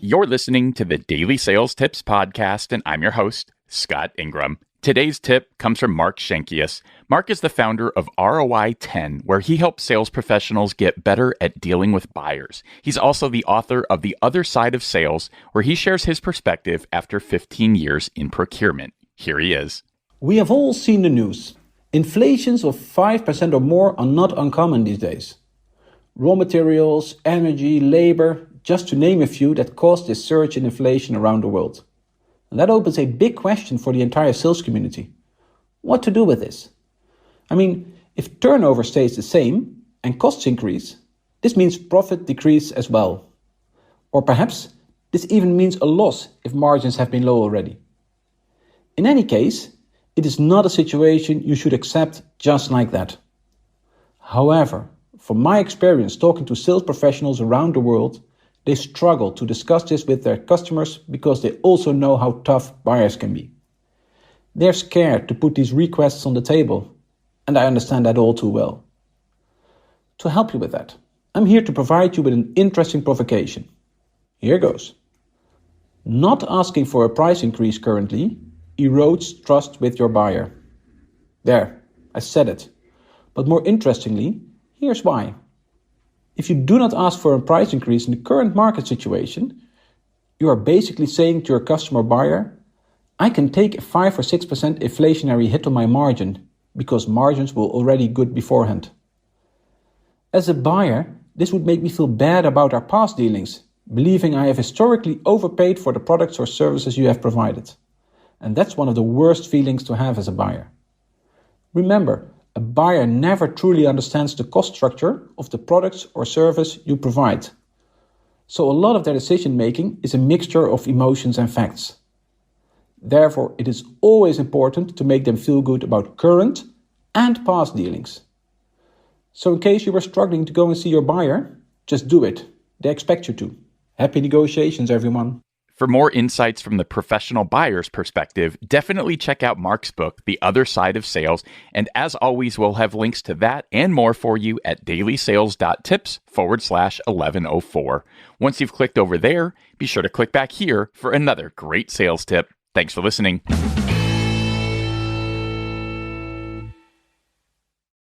You're listening to the Daily Sales Tips podcast, and I'm your host, Scott Ingram. Today's tip comes from Mark Schenkius. Mark is the founder of ROI 10, where he helps sales professionals get better at dealing with buyers. He's also the author of The Other Side of Sales, where he shares his perspective after 15 years in procurement. Here he is. We have all seen the news. Inflations of 5% or more are not uncommon these days. Raw materials, energy, labor, just to name a few that caused this surge in inflation around the world. And that opens a big question for the entire sales community. What to do with this? I mean, if turnover stays the same and costs increase, this means profit decrease as well. Or perhaps this even means a loss if margins have been low already. In any case, it is not a situation you should accept just like that. However, from my experience talking to sales professionals around the world, they struggle to discuss this with their customers because they also know how tough buyers can be. They're scared to put these requests on the table, and I understand that all too well. To help you with that, I'm here to provide you with an interesting provocation. Here goes. Not asking for a price increase currently erodes trust with your buyer. There, I said it. But more interestingly, here's why. If you do not ask for a price increase in the current market situation, you are basically saying to your customer buyer, I can take a 5 or 6% inflationary hit on my margin because margins were already good beforehand. As a buyer, this would make me feel bad about our past dealings, believing I have historically overpaid for the products or services you have provided. And that's one of the worst feelings to have as a buyer. Remember, a buyer never truly understands the cost structure of the products or service you provide. So a lot of their decision making is a mixture of emotions and facts. Therefore, it is always important to make them feel good about current and past dealings. So in case you were struggling to go and see your buyer, just do it. They expect you to. Happy negotiations, everyone. For more insights from the professional buyer's perspective, definitely check out Mark's book, The Other Side of Sales. And as always, we'll have links to that and more for you at DailySales.Tips/1104. Once you've clicked over there, be sure to click back here for another great sales tip. Thanks for listening.